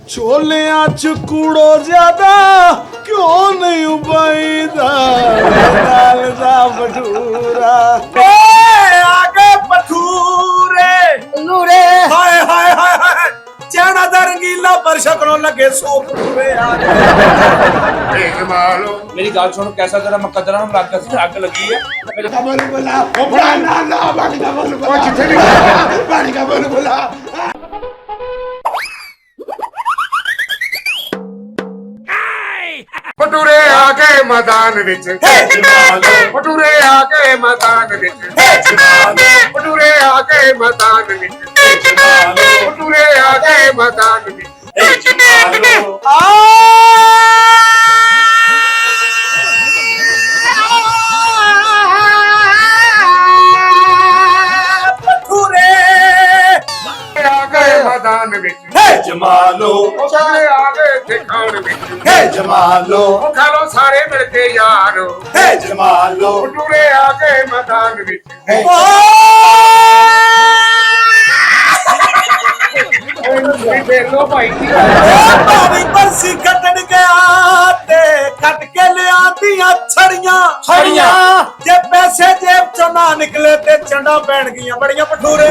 छोलियां च कूड़ो ज्यादा क्यों नहीं उबाईदा नाल जा भटूरा आगे भटूरे ਨੂਰੇ हाय हाय हाय हाय चैना दा रंगीला पर शक्लों लगे सो भटूरे आगे मालो मेरी गल सुन कैसा तेरा मुकद्दरा में अग लगी है मेरे बोल बोला ओ बड़ा ना बाकी का बोल बोला जिथे नहीं बाकी का बोल बोला भटूरे आ गए मैदान विच भटूरे आ गए मैदान विच भटूरे आ गए मैदान विच भटूरे आ गए मैदान विच भटूरे आ गए मैदान विच जमालो भटूरे आ गए थे खान विच हे जमालो खा लो सारे मिलके यारो हे जमालो भटूरे आ गए मैदान विच लो भाई भारी बरसी कटन गया ते कट के लिया दिया छड़ियां ਛੜੀਆਂ जे पैसे जेब चो ना निकले ते चंडा पैण गईयां बड़ियां भटूरे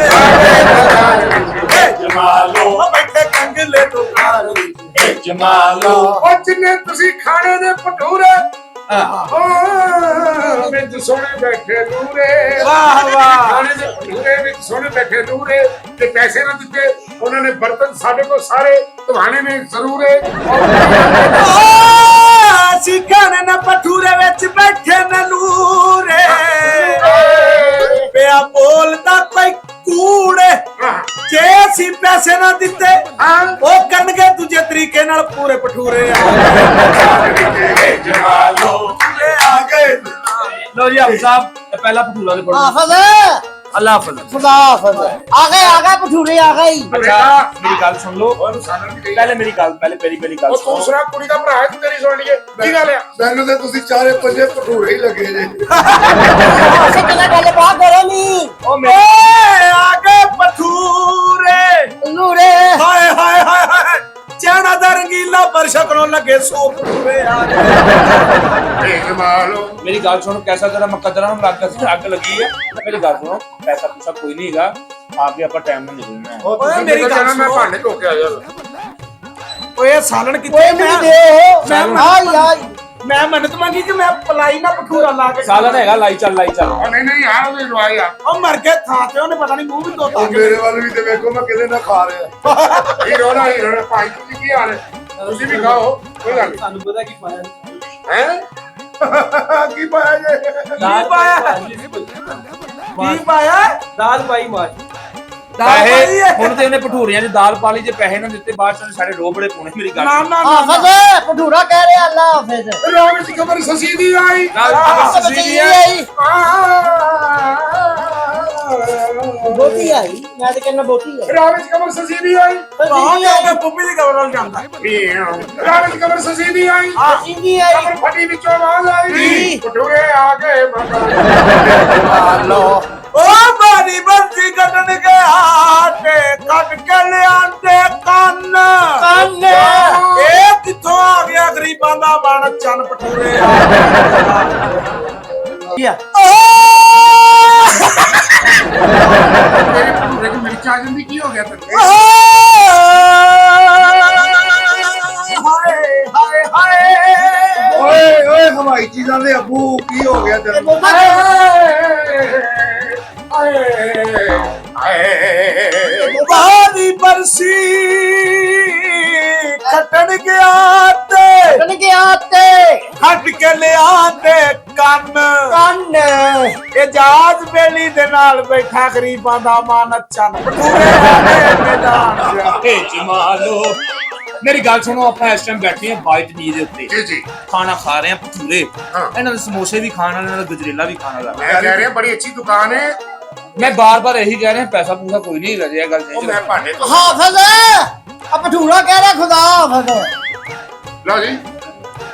हे जमालो बैठे कंगले तो कार हे जमालो ਉਹ ਜਿੰਨੇ ਤੁਸੀਂ ਖਾਣੇ ਦੇ ਭਟੂਰੇ ਵਿੱਚ ਸੋਹਣੇ ਬੈਠੇ ਨੂਰੇ ਵਾਹ ਵਾਹ ਖਾਣੇ ਦੇ ਭਟੂਰੇ ਵਿੱਚ ਸੋਹਣੇ ਬੈਠੇ ਨੂਰੇ ਤੇ ਪੈਸੇ ਨਾ ਦਿੱਤੇ ਉਹਨਾਂ ਨੇ ਬਰਤਨ ਸਾਡੇ ਕੋਲ ਸਾਰੇ ਤੁਹਾਣੇ ਨੇ ਜ਼ਰੂਰੇ ਅਸੀਂ ਖਾਣੇ ਨਾ ਭਟੂਰੇ ਵਿੱਚ ਬੈਠੇ ਨਨੂਰੇ ਪਿਆ ਬੋਲਦਾ ਕੋਈ ਕੂੜੇ ਜੇ ਅਸੀਂ ਪੈਸੇ ਨਾ ਦਿੱਤੇ ਉਹ ਕਰਨਗੇ ਦੂਜੇ ਤਰੀਕੇ ਨਾਲ ਪੂਰੇ ਭਟੂਰੇ ਆ ਗਏ लो जी हाफिज साहब पहला भटूरा दे पढ़ो ਹਾਫਿਜ਼ अल्लाह हाफिज ਖੁਦਾ ਹਾਫਿਜ਼ ਆ ਗਏ ਭਟੂਰੇ ਆ ਗਏ अच्छा मेरी गल सुन लो पहले मेरी गल पहले मेरी गल ਉਹ सुनो ਦੂਸਰਾ ਕੁੜੀ ਦਾ ਭਰਾ ਹੈ ਤੂੰ ਤੇਰੀ ਸੁਣ ਲਈਏ ਕੀ ਗੱਲ ਆ ਮੈਨੂੰ ਤੇ ਤੁਸੀਂ ਚਾਰੇ ਪੰਜੇ ਭਟੂਰੇ ਹੀ ਲੱਗੇ ਜੇ ਅਸੀਂ ਕਿਹਨਾਂ ਗੱਲ ਬਾਤ ਕਰੋ ਨਹੀਂ ओ मेरी ਆ ਗਏ ਭਟੂਰੇ ਨੂਰੇ ਹਾਏ ਹਾਏ ਹਾਏ ਹਾਏ ਚੈਨਾ ਦਾ ਰੰਗੀਲਾ ਪਰ ਸ਼ਕਲੋਂ ਲੱਗੇ ਸੋ ਭਟੂਰੇ ਆ ਗਏ ਮਾਲੋ मेरी गल सुन कैसा तेरा मुकद्दरा में अग लगी है मेरी गल सुनो पैसा पूसा कोई नहीं हैगा आके अपन टाइम में निकलना है ਓਏ ਮੇਰੀ ਗੱਲ ਮੈਂ ਸੁਣੋ। ਭਾਂਡੇ ਧੋ ਕੇ ਆ ਜਾ ਓਏ ਸਾਲਣ ਕਿੱਥੇ ਕੋਈ ਮੈਨੂੰ ਦਿਓ ਹਾਈ ਹਾਈ ਮੈਂ ਮੰਨਤ ਮੰਗੀ ਕਿ ਮੈਂ ਪਲਾਈ ਨਾ ਭਟੂਰਾ ਲਾ ਕੇ सालन हैगा लाई चल ਉਹ ਨਹੀਂ ਨਹੀਂ ਯਾਰ ਉਹਦੀ ਲਵਾਈ ਆ ਉਹ ਮਰ ਕੇ ਥਾਂ ਤੇ ਉਹਨੇ ਪਤਾ ਨਹੀਂ ਮੂੰਹ ਵੀ ਧੋਤਾ ਮੇਰੇ ਵੱਲ ਵੀ ਤੇ ਵੇਖੋ ਮੈਂ ਕਿਹਦੇ ਨਾਲ ਖਾ ਰਿਹਾ ਹੀਰੋ ਨਾ ਭਾਈ ਤੁਸੀਂ ਕੀ ਹਾਲ ਹੈ ਤੁਸੀਂ ਵੀ ਖਾਓ ਕੋਈ ਗੱਲ सानू पता की पाया ਨਹੀਂ ਹੈ ਕੀ ਪਾਇਆ ਜੇ ਕੀ ਪਾਇਆ ਕੀ ਪਾਇਆ दाल पाई मार ਦਾਲ ਪਾਈ ਪੈਸੇ ਹੈ। ਹੁਣ ਤੇ ਉਹਨੇ ਭਟੂਰੀਆਂ ਦੀ ਦਾਲ ਪਾ ਲਈ ਜੇ ਪੈਸੇ ਨਾ ਦਿੱਤੇ ਬਾਅਦ ਚ ਸਾਡੇ ਰੋਬੜੇ ਪਾਉਣੇ ਮੇਰੀ ਗੱਲ ਨਾ ਨਾ ਨਾ ਹਾਫਿਜ਼ ਭਟੂਰਾ ਕਹਿ ਰਿਹਾ ਅੱਲਾ ਹਾਫਿਜ਼ ਰਾਮ ਵਿੱਚ ਖਬਰ ਸਸੀਦੀ ਆਈ ਬੋਤੀ ਆਈ ਮੈਂ ਤੇ ਕਹਿੰਦਾ ਬੋਤੀ ਆਈ ਰਾਮ ਵਿੱਚ ਖਬਰ ਸਸੀਦੀ ਆਈ ਕਹਾਂ ਕਿ ਉਹਨੇ ਪੁੱਪੀ ਦੀ ਖਬਰ ਨਾਲ ਜਾਂਦਾ ਰਾਮ ਵਿੱਚ ਖਬਰ ਸਸੀਦੀ ਆਈ ਸਿੰਗੀ ਆਈ ਖਬਰ ਫਟੀ ਵਿੱਚੋਂ ਆਵਾਜ਼ ਆਈ ਭਟੂਰੇ ਆ ਗਏ ਮਾਤਾ ਓ ਬਾਰੀ ਬੰਦੀ ਕੱਟਣ ਗਿਆ ਤੇ ਕੱਟ ਕੇ ਲਿਆਂਦੇ ਕੰਨ ਕੰਨ ਇਹ ਕਿੱਥੋਂ ਆ ਗਿਆ ਗਰੀਬਾਂ ਦਾ ਬਣ ਚੰਨ ਭਟੂਰੇ ਆ ਗਿਆ ਤੇਰੇ ਭਟੂਰੇ ਦੀ ਮਿਰਚ ਆ ਜਾਂਦੀ ਕੀ ਹੋ ਗਿਆ ਤੈਨੂੰ ਹਾਏ ਹਾਏ ਹਾਏ ਓਏ ਓਏ ਹਵਾਈ ਚੀਜ਼ਾਂ ਦੇ ਅੱਬੂ ਕੀ ਹੋ ਗਿਆ ਤੈਨੂੰ ਬਾਦੀ ਬਰਸੀ ਖੱਟਣ ਗਿਆ ਤੇ ਕੰਨ ਗਿਆ ਤੇ ਹੱਟ ਕੇ ਲਿਆਂਦੇ ਕੰਨ ਕੰਨ ਇਜਾਜ਼ ਬੇਲੀ ਦੇ ਨਾਲ ਬੈਠਾ ਗਰੀਬਾਂ ਦਾ ਮਨ ਚੰਨ ਭਟੂਰੇ ਆਲੇ ਮੈਦਾਨ ਏ ਜਮਾਲੋ ਮੇਰੀ ਗੱਲ ਸੁਣੋ ਆਪਾਂ ਇਸ ਟਾਈਮ ਬੈਠੇ ਆ ਬਾਈਟ ਨੀ ਦੇ ਉੱਤੇ ਜੀ ਜੀ ਖਾਣਾ ਖਾ ਰਹੇ ਆ ਭਟੂਰੇ ਹਾਂ। ਇਹਨਾਂ ਦੇ ਸਮੋਸੇ ਵੀ ਖਾਣ ਵਾਲੇ ਨਾਲ ਗਜਰੇਲਾ ਵੀ ਖਾਣ ਵਾਲਾ ਮੈਂ ਕਹਿ ਰਿਹਾ ਬੜੀ ਅੱਛੀ ਦੁਕਾਨ ਹੈ ਮੈਂ ਬਾਰ-ਬਾਰ ਇਹੀ ਕਹਿ ਰਿਹਾ ਪੈਸਾ ਪੂਸਾ ਕੋਈ ਨਹੀਂ ਲੱਗੇ ਇਹ ਗੱਲ ਉਹ ਨਹੀਂ ਮੈਂ ਭਾਂਡੇ ਧੋ ਹਾਫਿਜ਼ ਆ ਭਟੂਰਾ ਕਹਿ ਰਿਹਾ ਖੁਦਾ ਹਾਫਿਜ਼ ਲਓ ਜੀ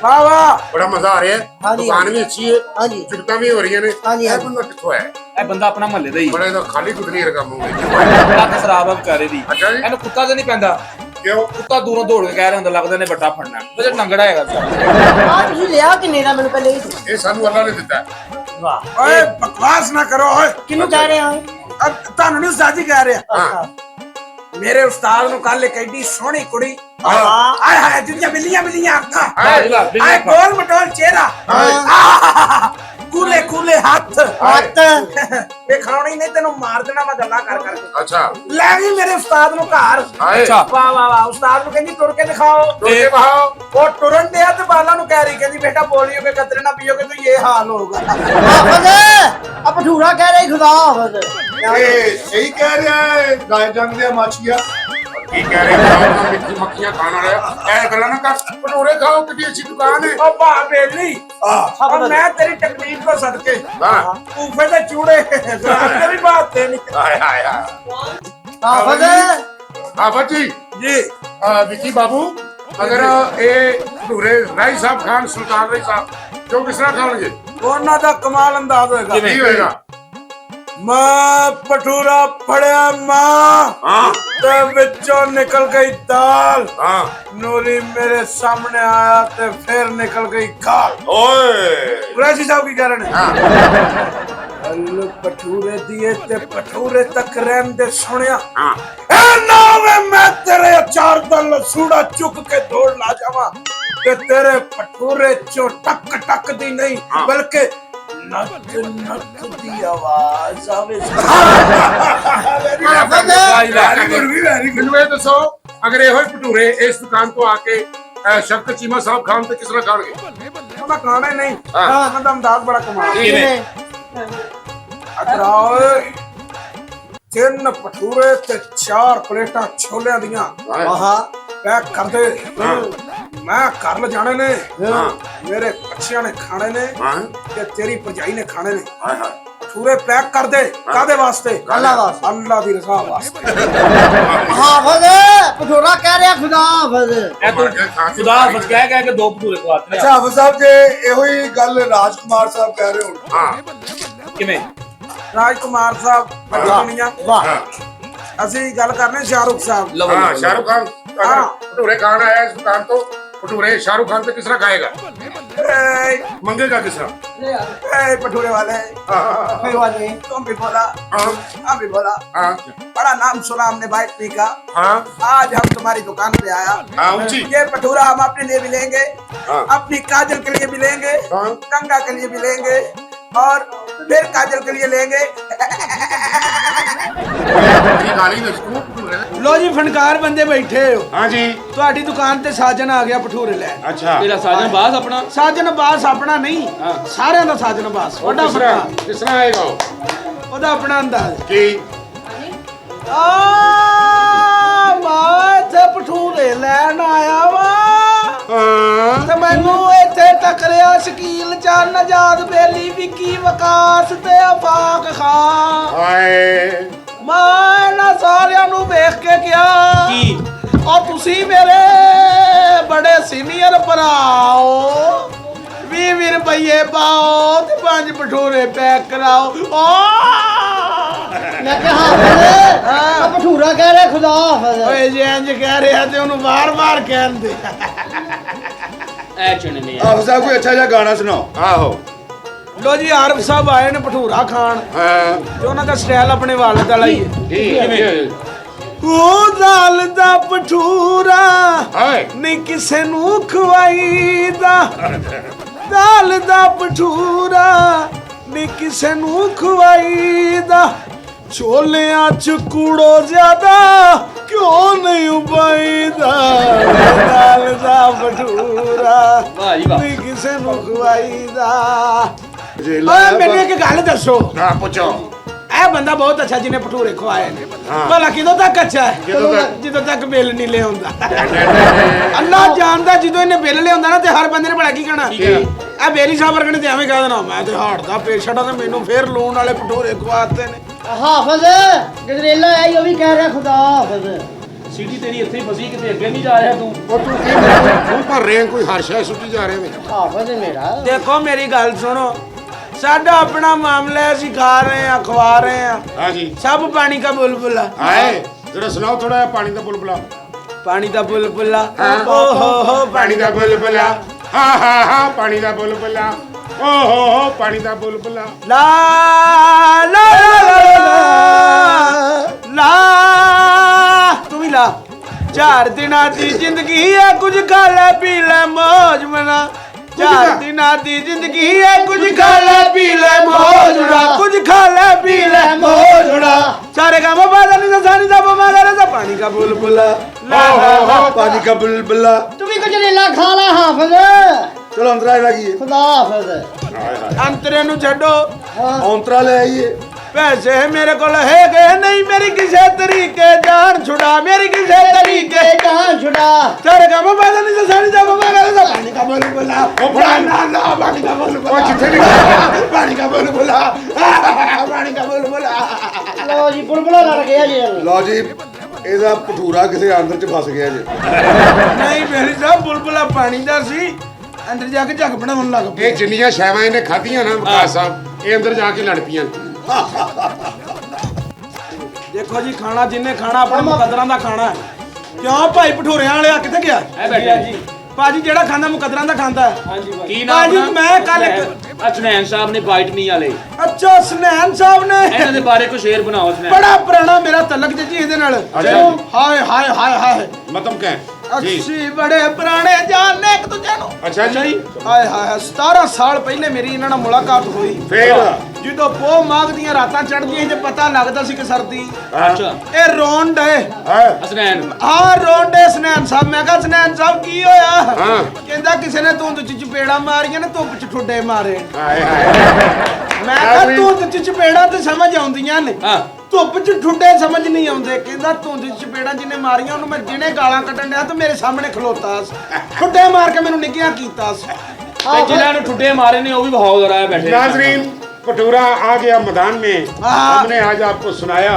ਵਾਹ ਵਾਹ ਬੜਾ ਮਜ਼ਾ ਆ ਰਿਹਾ ਹੈ ਹਾਂਜੀ। ਦੁਕਾਨ ਵੀ ਅੱਛੀ ਹੈ ਹਾਂਜੀ ਚੁਟਕਾਂ ਵੀ ਹੋ ਰਹੀਆਂ ਨੇ ਹਾਂਜੀ, ਇਹ ਹਾਂਜੀ। ਬੰਦਾ ਕਿੱਥੋਂ ਹੈ ਇਹ ਬੰਦਾ ਆਪਣਾ ਮਹੱਲੇ ਦਾ ਹੀ ਬੜਾ ਇਹਦਾ ਖਾਲੀ ਕੁਦਨੀ ਰਕਮ ਹੋ ਗਈ ਲੱਖ ਖਰਾਬ ਆ ਵਿਚਾਰੇ ਦੀ ਅੱਛਾ ਜੀ। ਇਹਨੂੰ ਕੁੱਤਾ ਤੇ ਨਹੀਂ ਪੈਂਦਾ ਕਿਉਂ? ਕੁੱਤਾ ਦੂਰੋਂ ਦੌੜ ਕੇ ਕਹਿ ਰਿਹਾ ਹੁੰਦਾ ਲੱਗਦਾ ਨੇ ਵੱਡਾ ਫੜਨਾ ਵਜੇ ਨੰਗੜਾ ਹੈਗਾ ਵਿਚਾਰਾ। ਆ ਤੁਸੀਂ ਲਿਆ ਕਿੰਨੇ ਦਾ ਮੈਨੂੰ ਪਹਿਲੇ ਇਹ ਸਾਨੂੰ ਅੱਲਾ ਨੇ ਦਿੱਤਾ। ਵਾਹ ਓਏ ਬਕਵਾਸ ਨਾ ਕਰੋ ਓਏ। ਕਿਹਨੂੰ ਕਹਿ ਰਹੇ ਹੋ ਤੁਹਾਨੂੰ ਨਹੀਂ ਉਸਤਾਦ ਜੀ ਕਹਿ ਰਿਹਾ। ਅੱਛਾ ਮੇਰੇ ਉਸਤਾਦ ਨੂੰ ਕੱਲ ਇੱਕ ਐਡੀ ਸੋਹਣੀ ਕੁੜੀ ਹਾਂ ਆਏ ਹਾਏ ਜਿਹਦੀਆਂ ਬਿੱਲੀਆਂ ਅੱਖਾਂ ਆਏ ਲਾ ਬਿੱਲੀ ਆਏ ਅੱਖਾਂ। ਗੋਲ ਮਟੋਲ ਚਿਹਰਾ ਕੂਲੇ ਕੂਲੇ ਹੱਥ ਹੱਥ ਇਹ ਖਾਣੀ ਨਹੀਂ ਤੈਨੂੰ ਮਾਰ ਦੇਣਾ ਮੈਂ ਗੱਲਾਂ ਕਰ ਕਰਕੇ। ਅੱਛਾ ਲੈ ਗਈ ਮੇਰੇ ਉਸਤਾਦ ਨੂੰ ਘਰ। ਆਏ ਅੱਛਾ ਵਾਹ ਵਾਹ ਵਾਹ ਉਸਤਾਦ ਨੂੰ ਕਹਿੰਦੀ ਤੁਰ ਕੇ ਦਿਖਾਓ। ਟੋਕੇ ਬਹਾਓ। ਉਹ ਟੁਰਨ ਡਿਆ ਤੇ ਬਾਲਾਂ ਨੂੰ ਕਹਿ ਰਹੀ ਕਹਿੰਦੀ ਬੇਟਾ ਬੋਲਿਓਗੇ ਕਤਰੇ ਨਾ ਪੀਓਗੇ तो ये हाल होगा। ਹਾਫਜ਼ ਆ ਭਟੂਰਾ ਕਹਿ ਰਹੀ ਖੁਦਾ ਹਾਫਜ਼ ਇਹ ਸਹੀ ਕਹਿ ਰਿਹਾ ਹੈ ਗਾਇ ਜਾਂਦੇ ਆ ਮਾਛੀਆ। ਕੀ ਕਹਿ ਰਹੇ ਹੋ? ਮਿੱਠੀ ਮੱਖੀਆਂ ਖਾਣ ਵਾਲੇ ਐ ਗੱਲਾਂ ਨਾ ਕਰ। ਭਟੂਰੇ ਖਾਓ ਕਿੱਡੀ ਅੱਛੀ ਦੁਕਾਨ ਹੈ। ਉਹ ਭਾ ਬੇਲੀ और मैं तेरी तकलीफ को सदके ਹਾਂ ऊफे ते चूड़े तेरी बात ते नहीं। ਹਾਏ ਹਾਏ ਹਾਏ ਹਾਫਜ਼ ਆਫਤ ਜੀ जी विकी बाबू अगर ये भटूरे राय साहब खान सुल्तान राय साहब जो किस तरह खाओगे ਉਹਨਾਂ ਦਾ ਕਮਾਲ ਅੰਦਾਜ਼ ਹੋਏਗਾ। ਕਿਵੇਂ? की होएगा? ਮਾਂ ਭਟੂਰਾ ਫੜਿਆ ਮਾਂ हाँ ਤੇ ਵਿੱਚੋਂ ਨਿਕਲ ਗਈ ਦਾਲ। हाँ ਨੂਰੀ ਮੇਰੇ ਸਾਹਮਣੇ ਆਇਆ ਤੇ ਫਿਰ ਨਿਕਲ ਗਈ ਗਾਲ। ओए ਕੁਰੈਸ਼ੀ ਸਾਹਿਬ ਕੀ ਕਰਨ ਹੈ? हाँ ਅੱਲੂ ਭਟੂਰੇ ਦੀਏ ਤੇ ਭਟੂਰੇ ਤੱਕ ਰਹਿੰਦੇ ਸੁਣਿਆ हाँ ਇਹ ਨਾ ਵੇ ਮੈਂ ਤੇਰੇ ਅਚਾਰ ਦਾ ਲਸੂੜਾ ਚੁੱਕ ਕੇ ਦੌੜ ਲਾ ਜਾਵਾਂ ਤੇ ਤੇਰੇ ਭਟੂਰੇ ਚੋਂ ਟੱਕ ਟੱਕ ਦੀ ਨਹੀਂ ਹਾਂ। ਬਲਕਿ ਨੱਕ ਨੱਕ ਦੀ ਆਵਾਜ਼ ਆਵੇ। ਮੈਨੂੰ ਇਹ ਦੱਸੋ ਅਗਰ ਇਹੋ ਹੀ ਭਟੂਰੇ ਇਸ ਦੁਕਾਨ ਤੋਂ ਆ ਕੇ ਸ਼ਫਕਤ ਚੀਮਾ ਸਾਹਿਬ ਖਾਣ ਤੇ ਕਿਸ ਤਰ੍ਹਾਂ ਖਾਣਗੇ? ਉਹਦਾ ਖਾਣਾ ਹੀ ਨਹੀਂ ਹਾਂ। ਉਹਨਾਂ ਦਾ ਅੰਦਾਜ਼ ਬੜਾ ਕਮਾਲ। ਕਿਵੇਂ? ਅਦਰਾਓ 3 ਭਟੂਰੇ ਤੇ 4 ਪਲੇਟਾਂ ਛੋਲਿਆਂ ਦੀਆਂ ਆਹਾ ਪੈਕ ਕਰਦੇ। ਮੈਂ ਘਰ ਲਿਜਾਣੇ ਨੇ ਹਾਂ ਮੇਰੇ ਬੱਚਿਆਂ ਨੇ ਖਾਣੇ ਨੇ ਹਾਂ ਤੇ ਤੇਰੀ ਭਰਜਾਈ ਨੇ ਖਾਣੇ ਨੇ। ਹਾਏ ਹਾਏ ਭਟੂਰੇ ਪੈਕ ਕਰ ਦੇ ਕਾਦੇ ਵਾਸਤੇ? ਅੱਲਾ ਵਾਸਤੇ ਅੱਲਾ ਦੀ ਰਜ਼ਾ ਵਾਸਤੇ। ਹਾਫਜ਼ ਭਟੂਰਾ ਕਹਿ ਰਿਹਾ ਖੁਦਾ ਹਾਫਜ਼ ਇਹ ਤੂੰ ਖੁਦਾ ਹਾਫਿਜ਼ ਕਹਿ ਕੇ 2 ਭਟੂਰੇ ਖਵਾਤੇ ਅੱਛਾ ਹਾਫਿਜ਼ ਸਾਹਿਬ ਜੇ ਇਹੋ ਹੀ ਗੱਲ ਰਾਜਕੁਮਾਰ ਸਾਹਿਬ ਕਹਿ ਰਹੇ ਹੋ ਹਾਂ ਕਿਵੇਂ? ਰਾਜਕੁਮਾਰ ਸਾਹਿਬ ਵੱਡੀ ਦੁਨੀਆ। ਵਾਹ ਹਾਂ ਅਸੀਂ ਗੱਲ ਕਰਨੇ ਸ਼ਾਹਰੁਖ ਸਾਹਿਬ। ਲਵੋ हाँ शाहरुख खान अगर हाँ। भटूरे खाना है इस दुकान तो भटूरे शाहरुख खान से किस तरह खाएगा ए, मंगेगा किस तरह ए, भटूरे वाले कोई बात नहीं तुम भी बोला हाँ हम भी बोला हाँ बड़ा नाम सुना हमने भाई पी का। हाँ आज हम तुम्हारी दुकान पे आया। हाँ ऊंची ये भटूरा हम अपने लिए भी लेंगे हाँ। अपनी काजल के लिए भी लेंगे हाँ। गंगा के लिए भी लेंगे और फिर काजल के लिए लेंगे। ये गाली में इसको भटूरे लो जी फनकार बंदे बैठे हो हाँ जी ਤੁਹਾਡੀ ਦੁਕਾਨ ਤੇ ਸਾਜਨ ਆ ਗਿਆ ਭਟੂਰੇ ਲੈ। अच्छा ਤੇਰਾ ਸਾਜਨ ਬਾਸ ਆਪਣਾ ਸਾਜਨ ਬਾਸ ਆਪਣਾ ਨਹੀਂ ਸਾਰਿਆਂ ਦਾ ਸਾਜਨ ਬਾਸ ਵੱਡਾ किस ਫਰਕ तरह किस तरह आएगा वो? ਉਹਦਾ ਆਪਣਾ ਅੰਦਾਜ਼। कि ਆ ਮੈਂ ਤੇ ਭਟੂਰੇ ਲੈਣ ਆਇਆ ਵਾ हाँ ਤੇ ਮੈਨੂੰ ਇੱਥੇ ਟੱਕਰਿਆ ਸ਼ਕੀਲ ਚੰਨ ਆਜ਼ਾਦ ਬੇਲੀ ਵਿੱਕੀ ਵਕਾਸ ਤੇ ਆਫਾਕ ਖਾਨ। हाय ਮੈਂ ਇਹਨਾਂ ਸਾਰਿਆਂ ਨੂੰ ਵੇਖ ਕੇ ਕਿਹਾ ਕੀ? ਔਰ ਤੁਸੀਂ ਮੇਰੇ ਬੜੇ ਸੀਨੀਅਰ ਭਰਾ ਹੋ 20 ਰੁਪਏ ਪਾਓ ਤੇ 5 ਭਟੂਰੇ ਪੈਕ ਕਰਾਓ। ਮੈਂ ਕਿਹਾ ਹਾਫਜ਼ ਆ ਭਟੂਰਾ ਕਹਿ ਰਿਹਾ ਖੁਦਾ ਹਾਫਜ਼ ਓਏ ਜੇ ਇੰਜ ਕਹਿ ਰਿਹਾ ਤੇ ਉਹਨੂੰ ਵਾਰ-ਵਾਰ ਕਹਿਣ ਦੇ। ਐ ਚੁਣ ਨਹੀਂ ਹਾਫਿਜ਼ ਸਾਹਿਬ ਕੋਈ ਅੱਛਾ ਜਿਹਾ ਗਾਣਾ ਸੁਣਾਓ। आहो ਲੋ ਜੀ ਆਰਫ ਸਾਹਿਬ ਆਏ ਨੇ ਭਟੂਰਾ ਖਾਣ हाँ ਤੇ ਉਹਨਾਂ ਦਾ ਸਟਾਈਲ ਆਪਣੇ ਵਾਲੇ ਦਾ ਲਈ ਹੈ। ठीक ਉਹ ਦਾਲ ਦਾ ਭਟੂਰਾ हाय ਨਹੀਂ ਕਿਸੇ ਨੂੰ ਖਵਾਈਦਾ ਦਾਲ ਦਾ ਭਟੂਰਾ ਨਹੀਂ ਕਿਸੇ ਨੂੰ ਖਵਾਈਦਾ ਛੋਲਿਆਂ ਚ ਕੂੜੋ ਜ਼ਿਆਦਾ ਕਿਉਂ ਨਹੀਂ ਉਬਾਈਦਾ ਦਾਲ ਦਾ ਭਟੂਰਾ ਵਾਹ ਜੀ ਵਾਹ ਨਹੀਂ ਕਿਸੇ ਨੂੰ ਖਵਾਈਦਾ। ਰੇਲਾ ਓਏ ਮੈਨੂੰ ਇੱਕ ਗੱਲ ਦੱਸੋ हाँ पूछो ਇਹ ਬੰਦਾ ਬਹੁਤ ਅੱਛਾ ਜਿਹਨੇ ਭਟੂਰੇ ਖਵਾਏ ਨੇ ਹਾਂ। ਭਲਾ ਕਿਦੋਂ ਤੱਕ ਅੱਛਾ ਹੈ? ਜਦੋਂ ਤੱਕ ਜਦੋਂ ਤੱਕ ਬਿੱਲ ਨਹੀਂ ਲਿਆਉਂਦਾ। ਅੱਲਾ ਜਾਣਦਾ ਜਦੋਂ ਇਹਨੇ ਬਿੱਲ ਲਿਆਉਂਦਾ ਨਾ ਤੇ ਹਰ ਬੰਦੇ ਨੇ ਭਲਾ ਕੀ ਕਹਿਣਾ ਇਹ ਬੇਲੀ ਸਾਹਿਬ ਵਰਗੇ ਨੇ ਤੇ ਐਵੇਂ ਕਹਿ ਦੇਣਾ ਮੈਂ ਤੇ ਹਾਰਟ ਦਾ ਪੇਸ਼ੈਂਟ ਆ ਤੇ ਮੈਨੂੰ ਫੇਰ ਲੋਨ ਵਾਲੇ ਭਟੂਰੇ ਖਵਾਤੇ ਨੇ। ਹਾਫਜ਼ ਗਜਰੇਲਾ ਆਈ ਉਹ ਵੀ ਕਹਿ ਰਿਹਾ ਖੁਦਾ ਹਾਫਜ਼ ਸੀਟੀ ਤੇਰੀ ਇੱਥੇ ਹੀ ਫਸੀ ਕਿਤੇ ਅੱਗੇ ਨਹੀਂ ਜਾ ਰਿਹਾ ਤੂੰ। और तू क्यों भर रहे हैं कोई हर्षा छुट्टी जा रहे हैं ਹਾਫਜ਼ ਮੇਰਾ ਦੇਖੋ ਮੇਰੀ ਗੱਲ ਸੁਣੋ ਸਾਡਾ ਆਪਣਾ ਮਾਮਲਾ ਹੈ ਅਸੀਂ ਖਾ ਰਹੇ ਆ ਖਵਾ ਰਹੇ ਆ हाँ जी ਸਭ ਪਾਣੀ ਦਾ ਬੁਲਬੁਲ ਆ। हाय जरा सुनाओ थोड़ा पानी का बुलबुला ਪਾਣੀ ਦਾ ਬੁਲਬੁਲਾ ਹਾਂ। ਓ ਹੋ ਪਾਣੀ ਦਾ ਬੁਲਬੁਲਾ ਹਾਂ ਪਾਣੀ ਦਾ ਬੁਲਬੁਲਾ ਓ ਹੋ ਪਾਣੀ ਦਾ ਬੁਲਬੁਲਾ ਲਾ ਲਾ ਲਾ ਤੂੰ ਵੀ ਲਾ 4 ਦਿਨਾਂ ਦੀ ਜ਼ਿੰਦਗੀ ਹੈ ਕੁਝ ਖਾ ਲੈ ਪੀ ਲੈ ਮौज ਮਨਾ 4 ਦਿਨਾਂ ਦੀ ਜ਼ਿੰਦਗੀ ਹੈ ਕੁਝ ਖਾ ਲੈ ਪੀ ਲੈ ਮौज ਉਡਾ ਕੁਝ ਖਾ ਲੈ ਪੀ ਲੈ ਮौज ਉਡਾ ਸਾਰੇ ਕੰਮ ਬਾਦਾ ਨਹੀਂ ਸਾਨੀ ਦਾ ਬਮਾ ਕਰੇ ਤਾਂ ਪਾਣੀ ਦਾ ਬੁਲਬੁਲਾ ਲਾ पानी का बुलबुला ਤੂੰ ਵੀ ਗਜਰੇਲਾ ਖਾ ਲਾ ਹਾਫਿਜ਼ चलो अंतरा लगी ਖੁਦਾ ਹਾਫਿਜ਼ ਅੰਤਰੇ ਨੂੰ ਛੱਡੋ अंतरा ले आइए ਪੈਸੇ ਮੇਰੇ ਕੋਲ ਹੈਗੇ ਨਹੀਂ ਮੇਰੀ ਕਿਸੇ ਤਰੀਕੇ ਜਾਨ ਛੁਡਾ ਮੇਰੀ ਕਿਸੇ ਤਰੀਕੇ ਜਾਨ ਛੁਡਾ ਸਾਰੇ ਕੰਮ ਬਾਦਾ ਨਹੀਂ ਸਾਨੀ ਦਾ ਬਮਾ ਕਰੇ ਤਾਂ ਪਾਣੀ ਦਾ ਬੁਲਬੁਲਾ ਨਾ ਪਾਣੀ ਦਾ ਬੁਲਬੁਲਾ ਉਹ ਜਿੱਥੇ ਵੀ ਪਾਣੀ ਦਾ ਬੁਲਬੁਲਾ ਪਾਣੀ ਦਾ ਬੁਲਬੁਲਾ ਲੋ ਜੀ ਬੁਲਬੁਲਾ ਲੜ ਗਿਆ ਜੀ लो जी ਇਹਦਾ ਭਟੂਰਾ ਕਿਸੇ ਆਂਦਰ ਚ ਫਸ ਗਿਆ ਜੀ ਨਹੀਂ ਮੇਰੀ ਸਾਹਿਬ ਬੁਲਬੁਲਾ ਪਾਣੀ ਦਾ ਸੀ ਅੰਦਰ ਜਾ ਕੇ ਝੱਗ ਬਣਾਉਣ ਲੱਗ ਪਏ ਇਹ ਜਿੰਨੀਆਂ ਸ਼ੈਵਾਂ ਇਹਨੇ ਖਾਧੀਆਂ ਨਾ ਵਿਕਾਸ ਸਾਹਿਬ ਇਹ ਅੰਦਰ ਜਾ ਕੇ ਲੜ ਪਈਆਂ ਦੇਖੋ ਜੀ ਖਾਣਾ ਜਿੰਨੇ ਖਾਣਾ ਆਪਣੇ ਮੁਕੱਦਰਾਂ ਦਾ ਖਾਣਾ ਹੈ ਕਿਉਂ ਭਾਈ ਭਟੂਰਿਆਂ ਵਾਲਿਆ ਕਿੱਥੇ ਗਿਆ ਐ ਬੈਠੇ ਜੀ ਭਾਜੀ ਜਿਹੜਾ ਖਾਂਦਾ ਮੁਕੱਦਰਾਂ ਦਾ ਖਾਂਦਾ ਹੈ ਹਾਂਜੀ ਕੀ ਨਾਮ ਭਾਜੀ ਆਪਣਾ? ਮੈਂ ਕੱਲ ਇੱਕ ਅਸਨੈਨ ਸਾਹਿਬ ਨੇ ਬਾਈਟ ਮੀ ਵਾਲੇ ਅੱਛਾ ਸਨੈਨ ਸਾਹਿਬ ਨੇ ਇਹਨਾਂ ਦੇ ਬਾਰੇ ਕੁਝ ਸ਼ੇਰ ਬਣਾਓ ਸਨੈਨ ਬੜਾ ਪੁਰਾਣਾ ਮੇਰਾ ਤਲਕ ਜੀ ਇਹਦੇ ਨਾਲ ਅੱਛਾ। ਹਾਏ ਹਾਏ ਹਾਏ ਹਾਏ ਮਤਲਬ ਕਹਿ ਜੀ ਅਸੀਂ ਬੜੇ ਪੁਰਾਣੇ ਜਾਣਨੇ ਇੱਕ ਦੂਜੇ ਨੂੰ ਅੱਛਾ ਜੀ ਹਾਏ ਹਾਏ 17 ਸਾਲ ਪਹਿਲੇ ਮੇਰੀ ਇਹਨਾਂ ਨਾਲ ਮੁਲਾਕਾਤ ਹੋਈ ਫੇਰ ਜਦੋਂ ਪੋ ਮਾਘ ਦੀਆਂ ਰਾਤਾਂ ਚੜ੍ਹਦੀਆਂ ਸੀ ਤੇ ਪਤਾ ਲੱਗਦਾ ਸੀ ਕਿ ਸਰਦੀ ਅੱਛਾ ਇਹ ਰੋਣ ਡੇ ਅਸਨੈਨ ਹਾਂ ਰੋਣ ਡੇ ਸਨੈਨ ਸਾਹਿਬ ਮੈਂ ਕਿਹਾ ਸਨੈਨ ਸਾਹਿਬ ਕੀ ਹੋਇਆ ਹਾਂ। ਕਹਿੰਦਾ ਕਿਸੇ ਨੇ ਧੁੰਦ ਚ ਚਪੇੜਾ ਮਾਰੀਆਂ ਨੇ ਧੁੱਪ ਚ ਠੁੱਡੇ ਮਾਰੇ ਹਾਏ ਹਾਏ ਮੈਂ ਕਿਹਾ ਧੁੰਦ ਚ ਚਪੇੜਾ ਤੇ ਸਮਝ ਆਉਂਦੀਆਂ ਨੇ ਹਾਂ ਧੁੱਪ ਚ ਠੁੱਡੇ ਸਮਝ ਨਹੀਂ ਆਉਂਦੇ ਕਹਿੰਦਾ ਧੁੰਦ ਚ ਚਪੇੜਾਂ ਜਿਹਨੇ ਮਾਰੀਆਂ ਉਹਨੂੰ ਮੈਂ ਜਿਹਨੇ ਗਾਲਾਂ ਕੱਢਣ ਡਿਆ ਤੇ ਮੇਰੇ ਸਾਹਮਣੇ ਖਲੋਤਾ ਸੀ ਠੁੱਡੇ ਮਾਰ ਕੇ ਮੈਨੂੰ ਨਿੱਗੀਆਂ ਕੀਤਾ ਸੀ ਤੇ ਜਿਨ੍ਹਾਂ ਨੂੰ ਠੁੱਡੇ ਮਾਰੇ ਨੇ ਉਹ ਵੀ ਬਹੁਤ ਜ਼ਰਾ ਬੈਠੇ नाजरीन भटूरा आ गया मैदान में हमने आज आपको सुनाया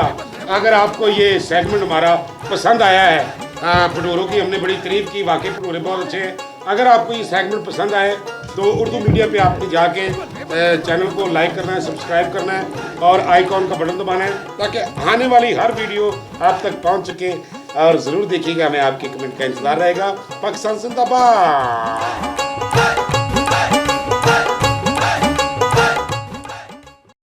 अगर आपको ये सेगमेंट हमारा पसंद आया है भटूरों की हमने बड़ी तारीफ की वाकई भटूरे बहुत अच्छे हैं अगर आपको ये सेगमेंट पसंद आए तो उर्दू मीडिया पे आपने जाके चैनल को लाइक करना है सब्सक्राइब करना है और आइकॉन का बटन दबाना है ताकि आने वाली हर वीडियो आप तक पहुंच सके और ज़रूर देखिएगा हमें आपके कमेंट का इंतज़ार रहेगा पाकिस्तान जिंदाबाद।